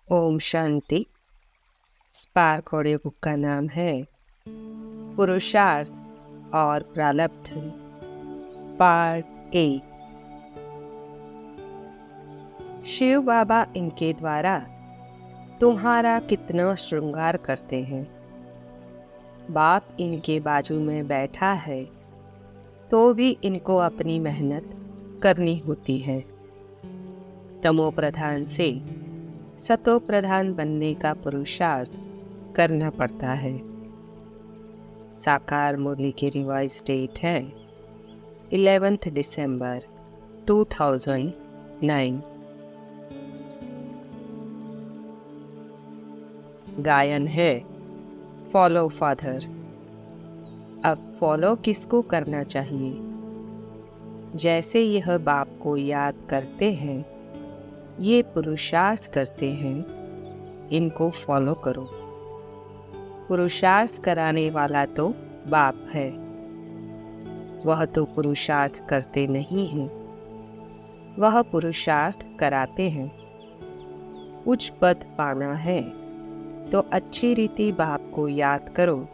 Om Shanti. Spark audio book का नाम है पुरुषार्थ और प्रारब्ध, पार्ट 8। शिव बाबा इनके द्वारा तुम्हारा कितना श्रृंगार करते हैं। बाप इनके बाजू में बैठा है तो भी इनको अपनी मेहनत करनी होती है। तमो प्रधान से सतो प्रधान बनने का पुरुषार्थ करना पड़ता है। साकार मुरली की रिवाइज डेट है 11 दिसंबर 2009। गायन है फॉलो फादर। अब फॉलो किसको करना चाहिए? जैसे यह बाप को याद करते हैं, ये पुरुषार्थ करते हैं, इनको फॉलो करो। पुरुषार्थ कराने वाला तो बाप है, वह तो पुरुषार्थ करते नहीं हैं, वह पुरुषार्थ कराते हैं। उच्च पद पाना है तो अच्छी रीति बाप को याद करो,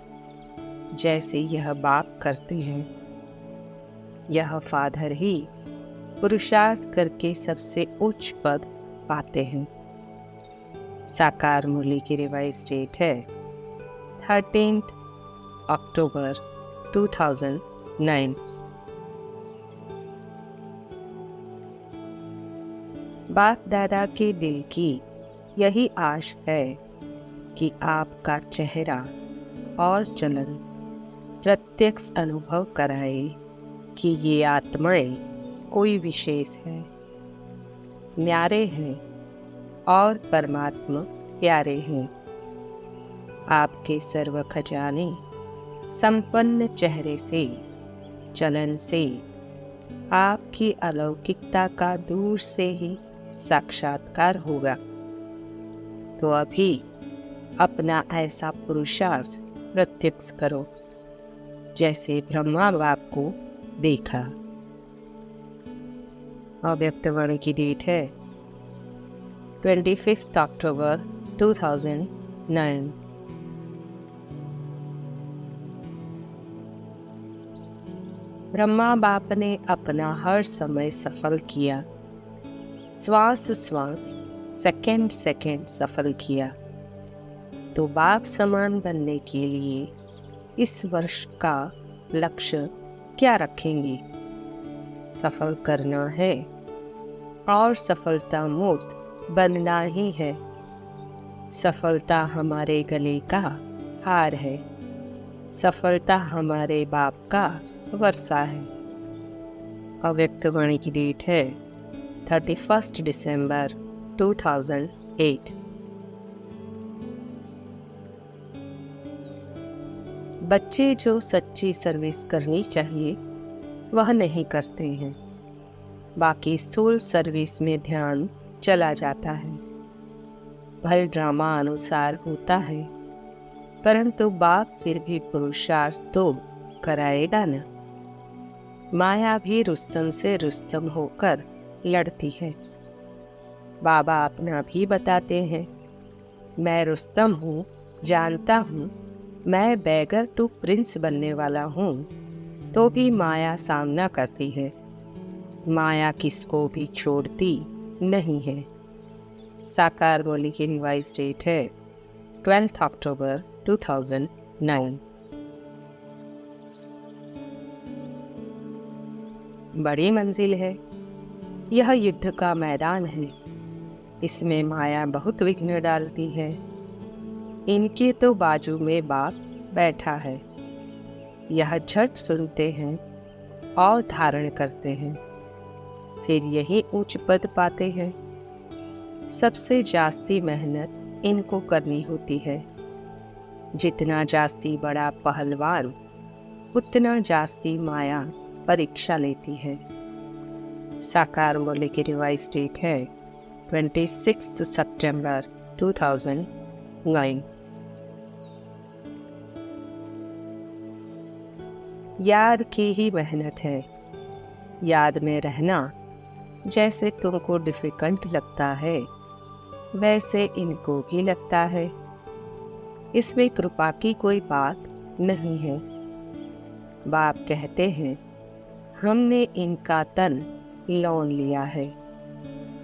जैसे यह बाप करते हैं। यह फादर ही पुरुषार्थ करके सबसे उच्च पद पाते हैं। साकार मुरली की रिवाइज डेट है 13 अक्टूबर 2009। बाप दादा के दिल की यही आश है कि आपका चेहरा और चलन प्रत्यक्ष अनुभव कराए कि ये आत्माएं कोई विशेष है, न्यारे हैं और परमात्मा प्यारे हैं। आपके सर्व खजाने संपन्न चेहरे से, चलन से आपकी अलौकिकता का दूर से ही साक्षात्कार होगा। तो अभी अपना ऐसा पुरुषार्थ प्रत्यक्ष करो, जैसे ब्रह्मा बाप को देखा। अव्यक्त वाणी की डेट है 25 अक्टूबर 2009। ब्रह्मा बाप ने अपना हर समय सफल किया, श्वास श्वास, सेकंड सेकंड सफल किया। तो बाप समान बनने के लिए इस वर्ष का लक्ष्य क्या रखेंगे? सफल करना है और सफलता मूर्त बनना ही है। सफलता हमारे गले का हार है, सफलता हमारे बाप का वर्षा है। अव्यक्त वाणी की डेट है 31 दिसंबर 2008। बच्चे जो सच्ची सर्विस करनी चाहिए वह नहीं करते हैं, बाकी स्थूल सर्विस में ध्यान चला जाता है। भल ड्रामा अनुसार होता है, परंतु बाप फिर भी पुरुषार्थ तो कराएगा न। माया भी रुस्तम से रुस्तम होकर लड़ती है। बाबा अपना भी बताते हैं, मैं रुस्तम हूँ, जानता हूँ, मैं बैगर टू प्रिंस बनने वाला हूँ, तो भी माया सामना करती है। माया किसको भी छोड़ती नहीं है। साकार मुरली की रिवाइज डेट है 12 अक्टूबर 2009। बड़ी मंजिल है, यह युद्ध का मैदान है। इसमें माया बहुत विघ्न डालती है। इनके तो बाजू में बाप बैठा है, यह झट सुनते हैं और धारण करते हैं, फिर यही उच्च पद पाते हैं। सबसे जास्ती मेहनत इनको करनी होती है। जितना जास्ती बड़ा पहलवान, उतना जास्ती माया परीक्षा लेती है। साकार मुरली की रिवाइज डेट है 26 सितंबर 2009। याद की ही मेहनत है। याद में रहना जैसे तुमको डिफिकल्ट लगता है, वैसे इनको भी लगता है। इसमें कृपा की कोई बात नहीं है। बाप कहते हैं, हमने इनका तन लोन लिया है,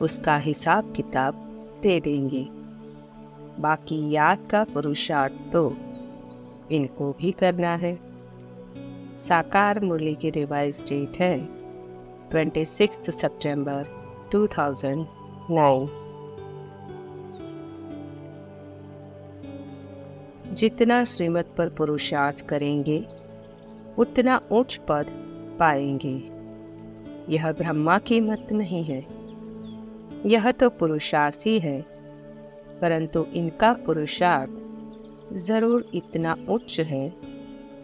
उसका हिसाब किताब दे देंगे। बाकी याद का पुरुषार्थ तो इनको भी करना है। साकार मुरली की रिवाइज डेट है 26 सितंबर 2009। जितना श्रीमत पर पुरुषार्थ करेंगे उतना उच्च पद पाएंगे। यह ब्रह्मा की मत नहीं है, यह तो पुरुषार्थ ही है, परंतु इनका पुरुषार्थ जरूर इतना उच्च है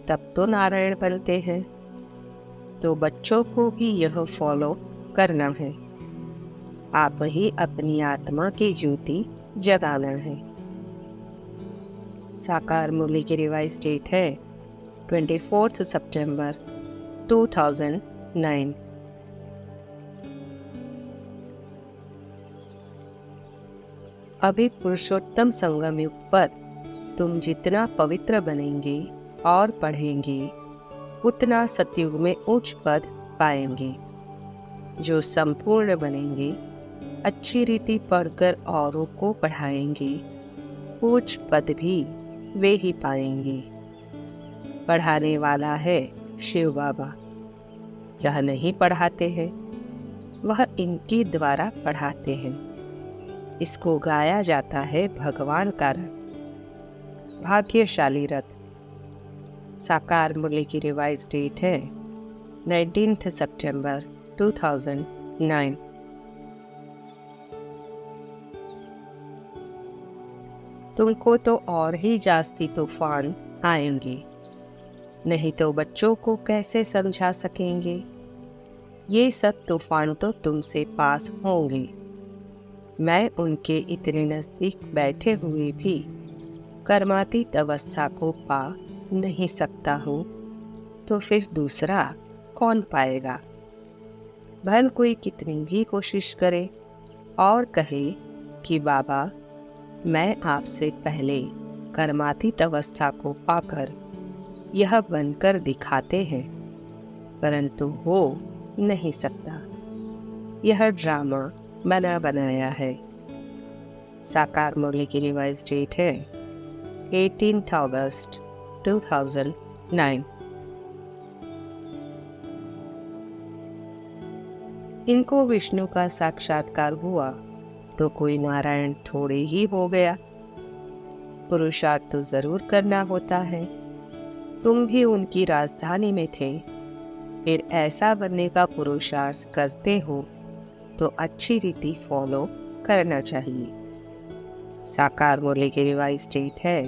तब तो नारायण बनते हैं। तो बच्चों को भी यह फॉलो करना है। आप ही अपनी आत्मा की ज्योति जगाना है। साकार मुरली की रिवाइज डेट है 24 सितंबर 2009। अभी पुरुषोत्तम संगम युग पर तुम जितना पवित्र बनेंगे और पढ़ेंगे उतना सतयुग में उच्च पद पाएंगे। जो संपूर्ण बनेंगे, अच्छी रीति पढ़कर औरों को पढ़ाएंगे, उच्च पद भी वे ही पाएंगे। पढ़ाने वाला है शिव बाबा। यह नहीं पढ़ाते हैं, वह इनके द्वारा पढ़ाते हैं। इसको गाया जाता है भगवान का रथ, भाग्यशाली रथ। साकार मुरली की रिवाइज डेट है 19 सितंबर 2009। तुमको तो और ही जास्ती तूफान आएंगे, नहीं तो बच्चों को कैसे समझा सकेंगे। ये सब तूफान तो तुमसे पास होंगे। मैं उनके इतने नज़दीक बैठे हुए भी कर्मातीत अवस्था को पा नहीं सकता हूँ, तो फिर दूसरा कौन पाएगा। भल कोई कितनी भी कोशिश करे और कहे कि बाबा मैं आपसे पहले कर्मातीत अवस्था को पाकर यह बनकर दिखाते हैं, परंतु हो नहीं सकता। यह ड्रामा बना बनाया है। साकार मुरली की रिवाइज डेट है 18 अगस्त 2009। इनको विष्णु का साक्षात्कार हुआ तो कोई नारायण थोड़े ही हो गया। पुरुषार्थ तो जरूर करना होता है। तुम भी उनकी राजधानी में थे, फिर ऐसा बनने का पुरुषार्थ करते हो तो अच्छी रीति फॉलो करना चाहिए। साकार मुरली की रिवाइज डेट है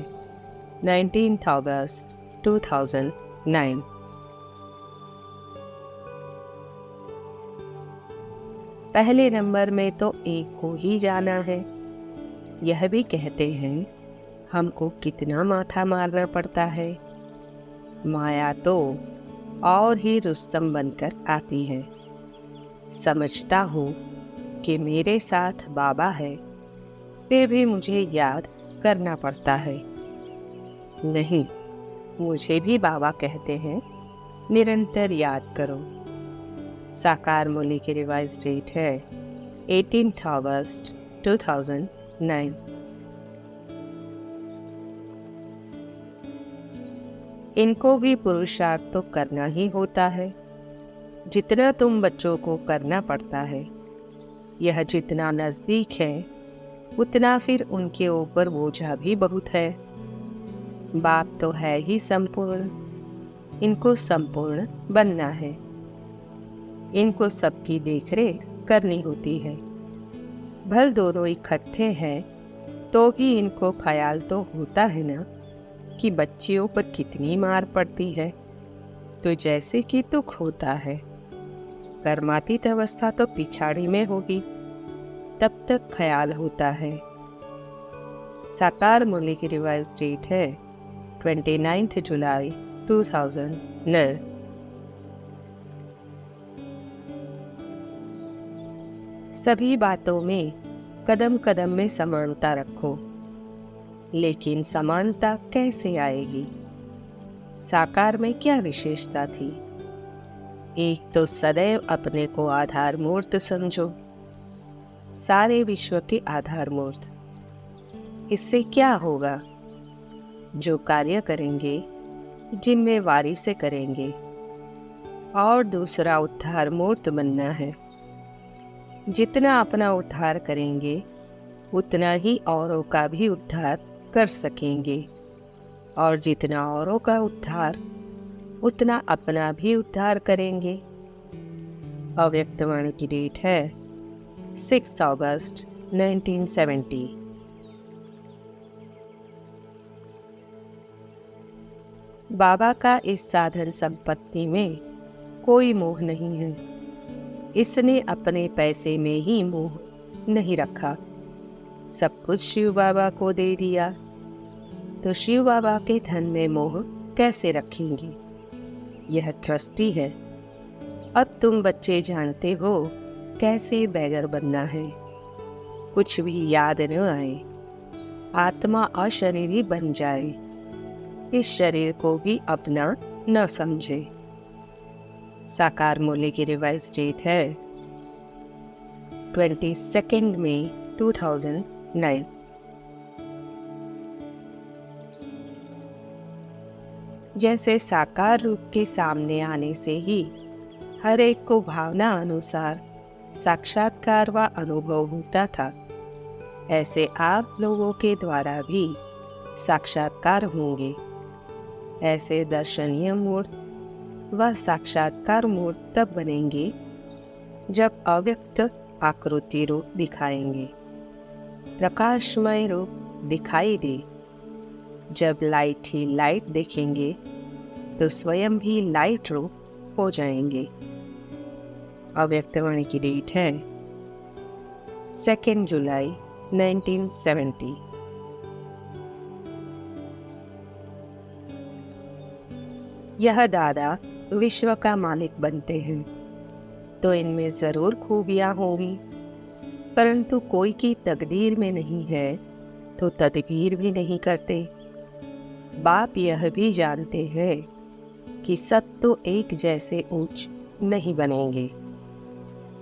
19 अगस्त 2009। पहले नंबर में तो एक को ही जाना है। यह भी कहते हैं हमको कितना माथा मारना पड़ता है। माया तो और ही रुस्तम बनकर आती है। समझता हूँ कि मेरे साथ बाबा है, फिर भी मुझे याद करना पड़ता है। नहीं, मुझे भी बाबा कहते हैं निरंतर याद करो। साकार मुरली की रिवाइज डेट है 18 अगस्त 2009। इनको भी पुरुषार्थ तो करना ही होता है, जितना तुम बच्चों को करना पड़ता है। यह जितना नज़दीक है उतना फिर उनके ऊपर बोझा भी बहुत है। बाप तो है ही संपूर्ण, इनको संपूर्ण बनना है। इनको सबकी देखरेख करनी होती है। भल दोनों इकट्ठे हैं तो भी इनको ख्याल तो होता है ना कि बच्चियों पर कितनी मार पड़ती है, तो जैसे कि दुख होता है। कर्मातीत अवस्था तो पिछाड़ी में होगी, तब तक ख्याल होता है। साकार मुरली की रिवाइज डेट है 29 जुलाई 2009। सभी बातों में कदम कदम में समानता रखो। लेकिन समानता कैसे आएगी? साकार में क्या विशेषता थी? एक तो सदैव अपने को आधार मूर्त समझो, सारे विश्व के आधार मूर्त। इससे क्या होगा? जो कार्य करेंगे जिम्मेवारी से करेंगे। और दूसरा उद्धार मूर्त बनना है। जितना अपना उद्धार करेंगे उतना ही औरों का भी उद्धार कर सकेंगे, और जितना औरों का उद्धार उतना अपना भी उद्धार करेंगे। अव्यक्तवाणी की डेट है 6 अगस्त 1970। बाबा का इस साधन संपत्ति में कोई मोह नहीं है। इसने अपने पैसे में ही मोह नहीं रखा। सब कुछ शिव बाबा को दे दिया, तो शिव बाबा के धन में मोह कैसे रखेंगे? यह ट्रस्टी है। अब तुम बच्चे जानते हो कैसे बैगर बनना है। कुछ भी याद न आए, आत्मा अशरीरी बन जाए, इस शरीर को भी अपना न समझे। साकार मूल्य की रिवाइज डेट है 22 मई 2009। जैसे साकार रूप के सामने आने से ही हर एक को भावना अनुसार साक्षात्कार व अनुभव होता था, ऐसे आप लोगों के द्वारा भी साक्षात्कार होंगे। ऐसे दर्शनीय मूर्त व साक्षात्कार मूर्त तब बनेंगे जब अव्यक्त आकृति रूप दिखाएंगे, प्रकाशमय रूप दिखाई दे। जब लाइट ही लाइट देखेंगे तो स्वयं भी लाइट रूप हो जाएंगे। अव्यक्तवाणी की डेट है 2 जुलाई 1970। यह दादा विश्व का मालिक बनते हैं तो इनमें जरूर खूबियां होंगी, परंतु कोई की तकदीर में नहीं है तो तदबीर भी नहीं करते। बाप यह भी जानते हैं कि सब तो एक जैसे ऊंच नहीं बनेंगे,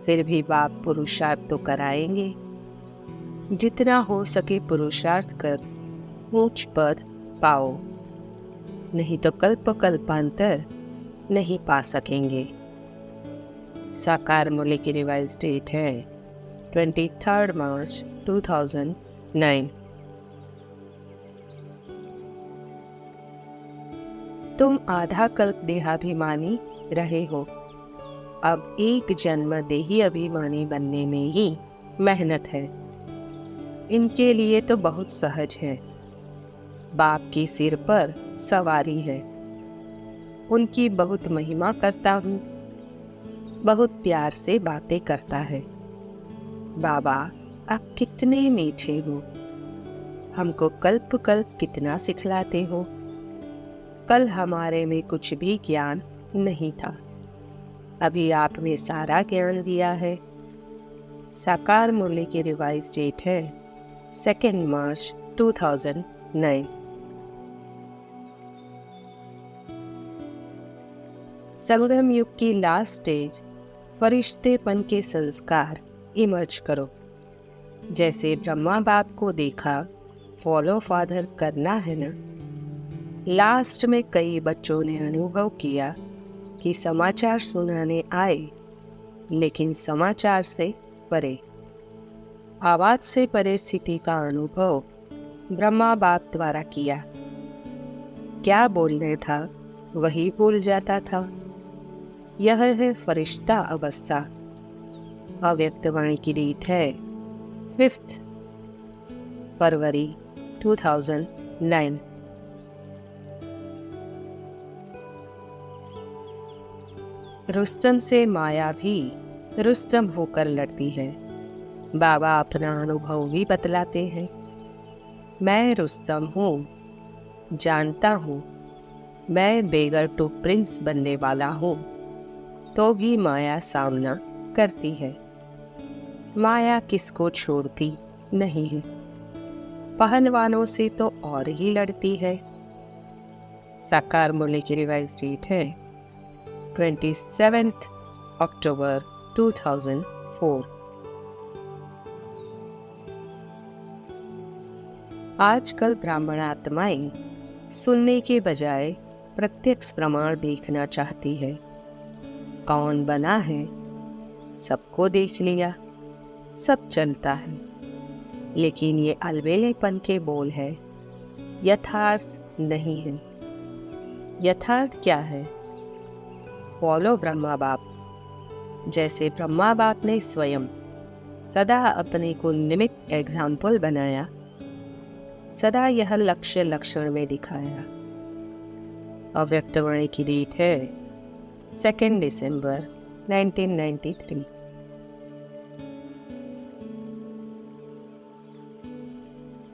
फिर भी बाप पुरुषार्थ तो कराएंगे। जितना हो सके पुरुषार्थ कर ऊंच पद पाओ, नहीं तो कल्प कल्पांतर नहीं पा सकेंगे। साकार मूल्य की रिवाइज डेट है 23 मार्च 2009। तुम आधा कल्प देहाभिमानी रहे हो, अब एक जन्म देही अभिमानी बनने में ही मेहनत है। इनके लिए तो बहुत सहज है। बाप की सिर पर सवारी है, उनकी बहुत महिमा करता हूँ, बहुत प्यार से बातें करता है। बाबा आप कितने मीठे हो, हमको कल्प कल्प कितना सिखलाते हो। कल हमारे में कुछ भी ज्ञान नहीं था, अभी आप में सारा ज्ञान दिया है। साकार मूल्य की रिवाइज डेट है 2 मार्च 2009। संगम युग की लास्ट स्टेज फरिश्तेपन के संस्कार इमर्ज करो। जैसे ब्रह्मा बाप को देखा फॉलो फादर करना है ना। लास्ट में कई बच्चों ने अनुभव किया कि समाचार सुनाने आए, लेकिन समाचार से परे, आवाज से परे स्थिति का अनुभव ब्रह्मा बाप द्वारा किया। क्या बोलने था वही भूल जाता था। यह है फरिश्ता अवस्था। अव्यक्तवाणी की डेट है 5 फरवरी 2009। रुस्तम से माया भी रुस्तम होकर लड़ती है। बाबा अपना अनुभव भी बतलाते हैं। मैं रुस्तम हूँ, जानता हूँ मैं बेगर टू प्रिंस बनने वाला हूँ, तो भी माया सामना करती है। माया किसको छोड़ती नहीं है। पहलवानों से तो और ही लड़ती है। साकार मुरली की रिवाइज डेट है 27 अक्टूबर 2004। आजकल ब्राह्मण आत्माएं सुनने के बजाय प्रत्यक्ष प्रमाण देखना चाहती है। कौन बना है, सबको देख लिया, सब चलता है। लेकिन ये अलबेलेपन के बोल है, यथार्थ नहीं है। यथार्थ क्या है? फॉलो ब्रह्मा बाप। जैसे ब्रह्मा बाप ने स्वयं सदा अपने को निमित्त एग्जाम्पल बनाया, सदा यह लक्ष्य लक्षण में दिखाया। अव्यक्त वाणी की डेट है 2 दिसंबर 1993।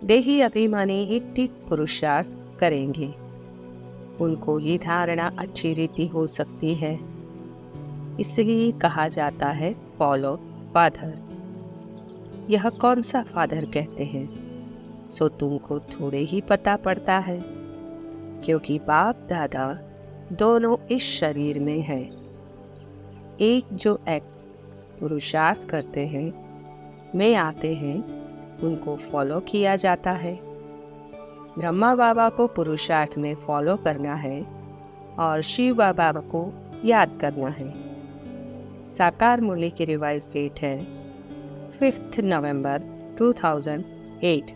देही अभिमानी ही ठीक पुरुषार्थ करेंगे। उनको ये धारणा अच्छी रीति हो सकती है, इसलिए कहा जाता है फॉलो फादर। यह कौन सा फादर कहते हैं, सो तुमको थोड़े ही पता पड़ता है, क्योंकि बाप दादा दोनों इस शरीर में है। एक जो एक्ट पुरुषार्थ करते हैं, में आते हैं, उनको फॉलो किया जाता है। ब्रह्मा बाबा को पुरुषार्थ में फॉलो करना है और शिव बाबा को याद करना है। साकार मुरली की रिवाइज डेट है 5 नवंबर 2008।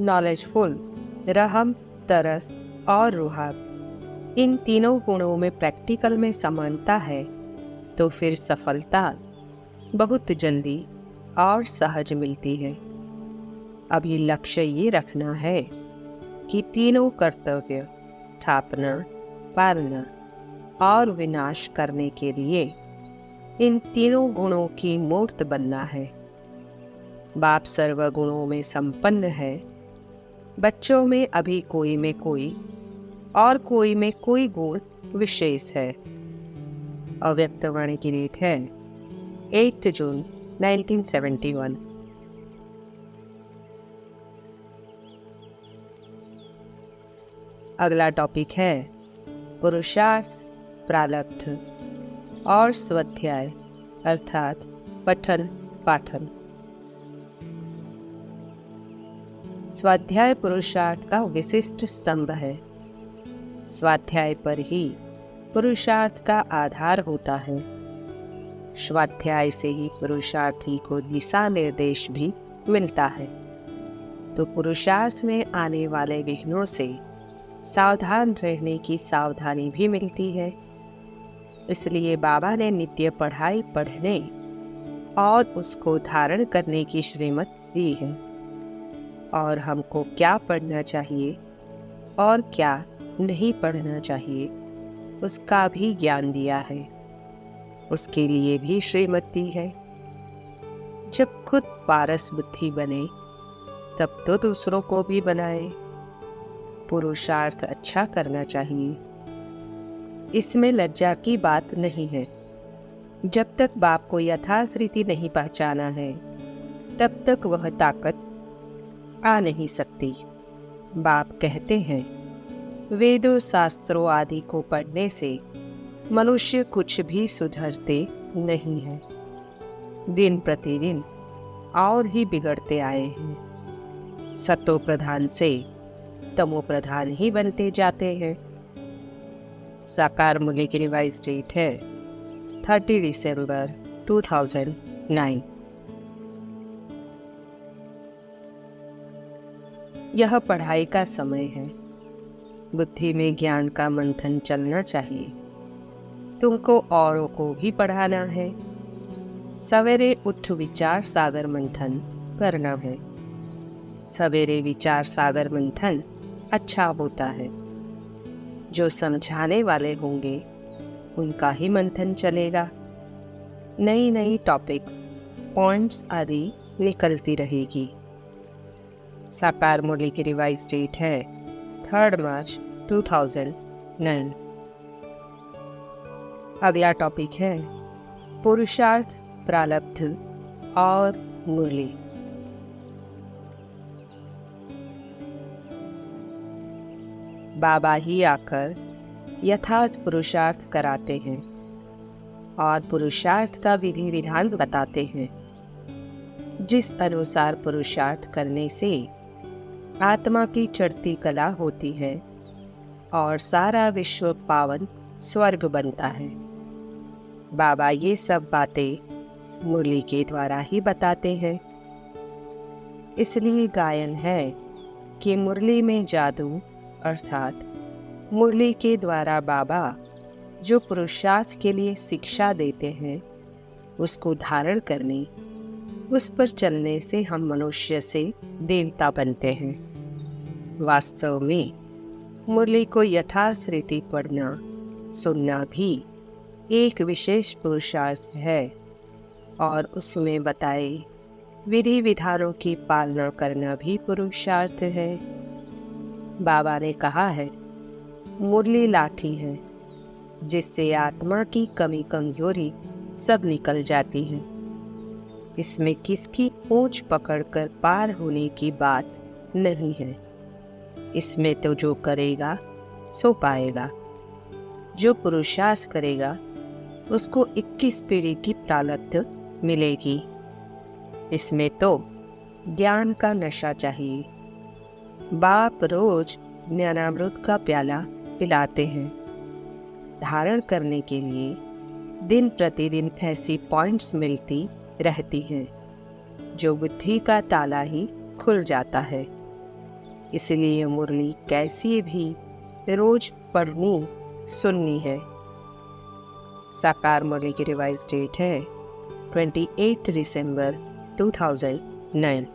नॉलेजफुल, रहम, तरस और रुहाब, इन तीनों गुणों में प्रैक्टिकल में समानता है तो फिर सफलता बहुत जल्दी और सहज मिलती है। अभी लक्ष्य ये रखना है कि तीनों कर्तव्य स्थापना, पालना और विनाश करने के लिए इन तीनों गुणों की मूर्त बनना है। बाप सर्व गुणों में संपन्न है। बच्चों में अभी कोई में कोई और कोई में कोई गुण विशेष है। अव्यक्त वाणी की डेट है 8 जून 1971। अगला टॉपिक है पुरुषार्थ, प्रारब्ध और स्वाध्याय अर्थात पठन पाठन। स्वाध्याय पुरुषार्थ का विशिष्ट स्तंभ है। स्वाध्याय पर ही पुरुषार्थ का आधार होता है। स्वाध्याय से ही पुरुषार्थी को दिशा निर्देश भी मिलता है। तो पुरुषार्थ में आने वाले विघ्नों से सावधान रहने की सावधानी भी मिलती है। इसलिए बाबा ने नित्य पढ़ाई पढ़ने और उसको धारण करने की श्रीमत दी है। और हमको क्या पढ़ना चाहिए और क्या नहीं पढ़ना चाहिए उसका भी ज्ञान दिया है। उसके लिए भी श्रीमत दी है। जब खुद पारस बुद्धि बने तब तो दूसरों को भी बनाए। पुरुषार्थ अच्छा करना चाहिए, इसमें लज्जा की बात नहीं है। जब तक बाप को यथार्थ रीति नहीं पहचाना है तब तक वह ताकत आ नहीं सकती। बाप कहते हैं वेदों शास्त्रों आदि को पढ़ने से मनुष्य कुछ भी सुधरते नहीं है, दिन प्रतिदिन और ही बिगड़ते आए हैं। सतो प्रधान से तमो प्रधान ही बनते जाते हैं। साकार मुरली की रिवाइज डेट है 30 दिसंबर 2009। यह पढ़ाई का समय है। बुद्धि में ज्ञान का मंथन चलना चाहिए। तुमको औरों को भी पढ़ाना है। सवेरे उठ विचार सागर मंथन करना है। सवेरे विचार सागर मंथन अच्छा होता है। जो समझाने वाले होंगे उनका ही मंथन चलेगा। नई नई टॉपिक्स, पॉइंट्स आदि निकलती रहेगी। साकार मुरली की रिवाइज डेट है 3 मार्च 2009। अगला टॉपिक है पुरुषार्थ, प्रारब्ध और मुरली। बाबा ही आकर यथार्थ पुरुषार्थ कराते हैं और पुरुषार्थ का विधि विधान बताते हैं, जिस अनुसार पुरुषार्थ करने से आत्मा की चढ़ती कला होती है और सारा विश्व पावन स्वर्ग बनता है। बाबा ये सब बातें मुरली के द्वारा ही बताते हैं। इसलिए गायन है कि मुरली में जादू अर्थात मुरली के द्वारा बाबा जो पुरुषार्थ के लिए शिक्षा देते हैं उसको धारण करने, उस पर चलने से हम मनुष्य से देवता बनते हैं। वास्तव में मुरली को यथार्थ रीति पढ़ना सुनना भी एक विशेष पुरुषार्थ है और उसमें बताए विधि विधानों की पालना करना भी पुरुषार्थ है। बाबा ने कहा है, मुरली लाठी है जिससे आत्मा की कमी कमजोरी सब निकल जाती है। इसमें किसकी पूंछ पकड़कर पार होने की बात नहीं है। इसमें तो जो करेगा सो पाएगा। जो पुरुषार्थ करेगा उसको 21 पीढ़ी की प्रारब्ध मिलेगी। इसमें तो ज्ञान का नशा चाहिए। बाप रोज ज्ञानामृत का प्याला पिलाते हैं। धारण करने के लिए दिन प्रतिदिन ऐसी पॉइंट्स मिलती रहती हैं जो बुद्धि का ताला ही खुल जाता है। इसलिए मुरली कैसी भी रोज पढ़नी सुननी है। साकार मुरली की रिवाइज डेट है 28 दिसंबर 2009।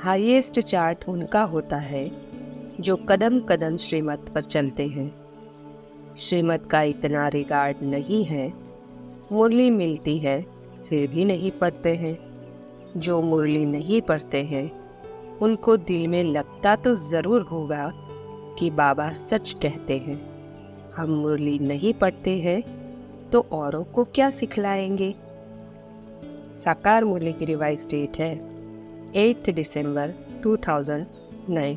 हाईएस्ट चार्ट उनका होता है जो कदम कदम श्रीमत पर चलते हैं। श्रीमत का इतना रिगार्ड नहीं है। मुरली मिलती है फिर भी नहीं पढ़ते हैं। जो मुरली नहीं पढ़ते हैं उनको दिल में लगता तो ज़रूर होगा कि बाबा सच कहते हैं। हम मुरली नहीं पढ़ते हैं तो औरों को क्या सिखलाएंगे। साकार मुरली की रिवाइज डेट है 8 दिसंबर 2009।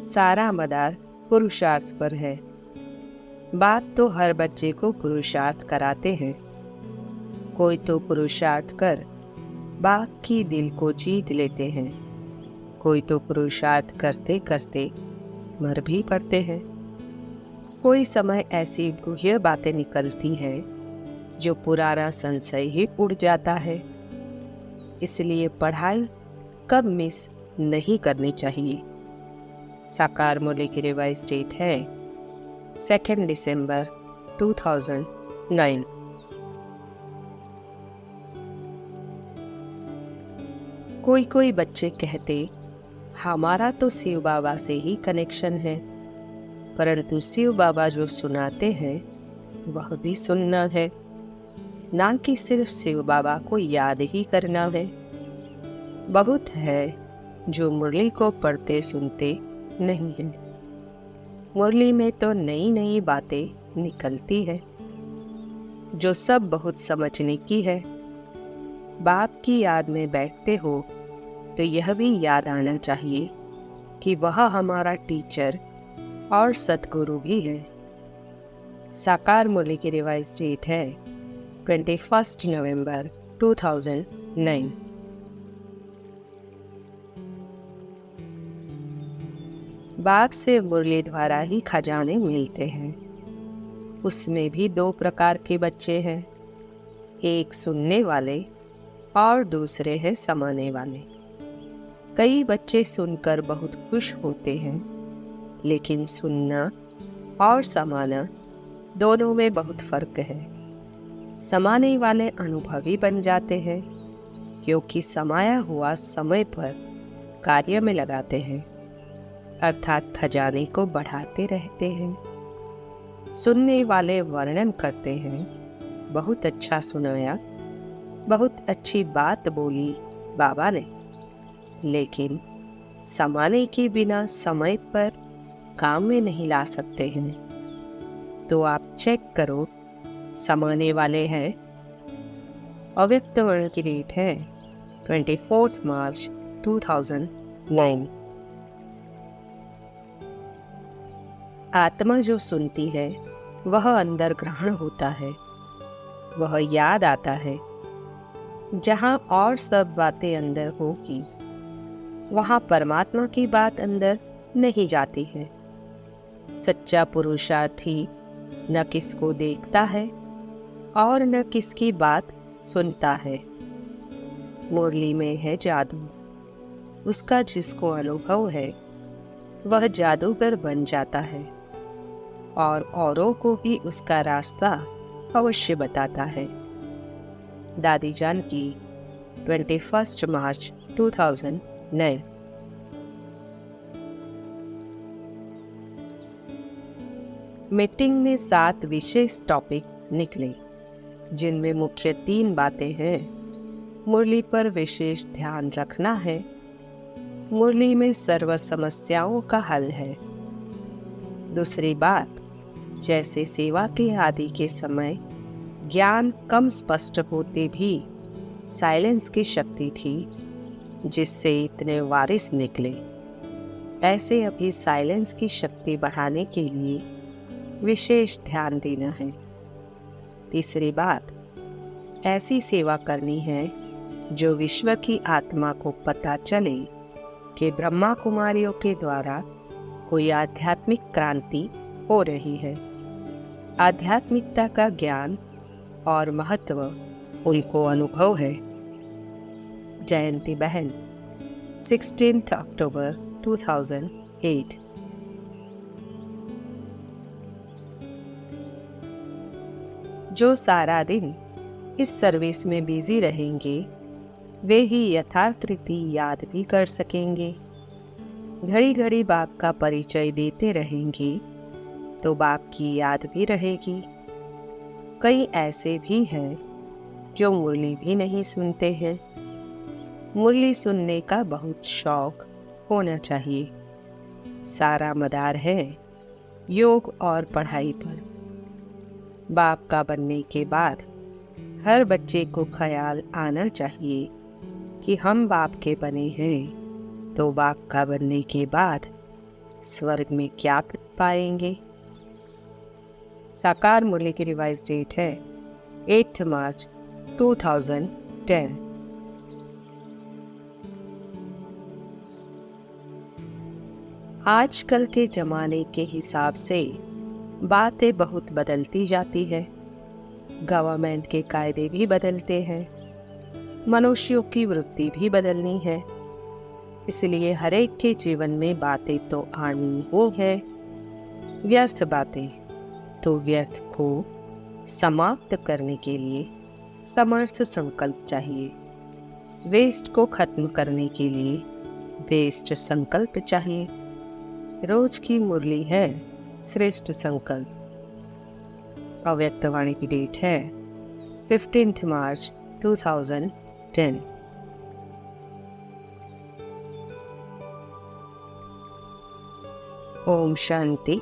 सारा मदार पुरुषार्थ पर है। बात तो हर बच्चे को पुरुषार्थ कराते हैं। कोई तो पुरुषार्थ कर बाप की दिल को जीत लेते हैं। कोई तो पुरुषार्थ करते करते मर भी पड़ते हैं। कोई समय ऐसी गुह्य बातें निकलती हैं जो पुराना संशय ही उड़ जाता है। इसलिए पढ़ाई कब मिस नहीं करनी चाहिए। साकार मुरली की रिवाइज डेट है 2 दिसंबर 2009। कोई कोई बच्चे कहते हमारा तो शिव बाबा से ही कनेक्शन है, परंतु शिव बाबा जो सुनाते हैं वह भी सुनना है, ना कि सिर्फ शिव बाबा को याद ही करना है। बहुत है जो मुरली को पढ़ते सुनते नहीं है। मुरली में तो नई नई बातें निकलती है जो सब बहुत समझने की है। बाप की याद में बैठते हो तो यह भी याद आना चाहिए कि वह हमारा टीचर और सतगुरु भी है। साकार मुरली की रिवाइज डेट है 21 नवंबर 2009। बाप से मुरली द्वारा ही खजाने मिलते हैं। उसमें भी 2 प्रकार के बच्चे हैं, एक सुनने वाले और दूसरे हैं समाने वाले। कई बच्चे सुनकर बहुत खुश होते हैं, लेकिन सुनना और समाना दोनों में बहुत फर्क है। समाने वाले अनुभवी बन जाते हैं क्योंकि समाया हुआ समय पर कार्य में लगाते हैं, अर्थात खजाने को बढ़ाते रहते हैं। सुनने वाले वर्णन करते हैं, बहुत अच्छा सुनाया, बहुत अच्छी बात बोली बाबा ने, लेकिन समाने के बिना समय पर काम में नहीं ला सकते हैं, तो आप चेक करो समाने वाले हैं। अव्यक्त वर्ण की डेट है 24 मार्च 2009। आत्मा जो सुनती है वह अंदर ग्रहण होता है, वह याद आता है। जहाँ और सब बातें अंदर होगी वहाँ परमात्मा की बात अंदर नहीं जाती है। सच्चा पुरुषार्थी न किसको देखता है और न किसकी बात सुनता है। मुरली में है जादू, उसका जिसको अनुभव है वह जादूगर बन जाता है और औरों को भी उसका रास्ता अवश्य बताता है। दादी जानकी 21 मार्च 2009। मीटिंग में 7 विशेष टॉपिक्स निकले, जिनमें मुख्य 3 बातें हैं। मुरली पर विशेष ध्यान रखना है, मुरली में सर्व समस्याओं का हल है। दूसरी बात, जैसे सेवा के आदि के समय ज्ञान कम स्पष्ट होते भी साइलेंस की शक्ति थी जिससे इतने वारिस निकले, ऐसे अभी साइलेंस की शक्ति बढ़ाने के लिए विशेष ध्यान देना है। तीसरी बात, ऐसी सेवा करनी है जो विश्व की आत्मा को पता चले कि ब्रह्मा कुमारियों के द्वारा कोई आध्यात्मिक क्रांति हो रही है। आध्यात्मिकता का ज्ञान और महत्व उनको अनुभव है। जयंती बहन 16 अक्टूबर 2008। जो सारा दिन इस सर्विस में बिजी रहेंगे वे ही यथार्थ रीति याद भी कर सकेंगे। घड़ी घड़ी बाप का परिचय देते रहेंगे तो बाप की याद भी रहेगी। कई ऐसे भी हैं जो मुरली भी नहीं सुनते हैं। मुरली सुनने का बहुत शौक होना चाहिए। सारा मदार है योग और पढ़ाई पर। बाप का बनने के बाद हर बच्चे को ख्याल आना चाहिए कि हम बाप के बने हैं तो बाप का बनने के बाद स्वर्ग में क्या पाएंगे। साकार मुरली की रिवाइज डेट है 8 मार्च 2010। आजकल के जमाने के हिसाब से बातें बहुत बदलती जाती है। गवर्नमेंट के कायदे भी बदलते हैं, मनुष्यों की वृत्ति भी बदलनी है। इसलिए हर एक के जीवन में बातें तो आनी ही है। व्यर्थ बातें तो व्यर्थ को समाप्त करने के लिए समर्थ संकल्प चाहिए। वेस्ट को खत्म करने के लिए बेस्ट संकल्प चाहिए। रोज की मुरली है श्रेष्ठ संकल्प। अव्यक्त वाणी की डेट है 15 मार्च 2010। ओम शांति।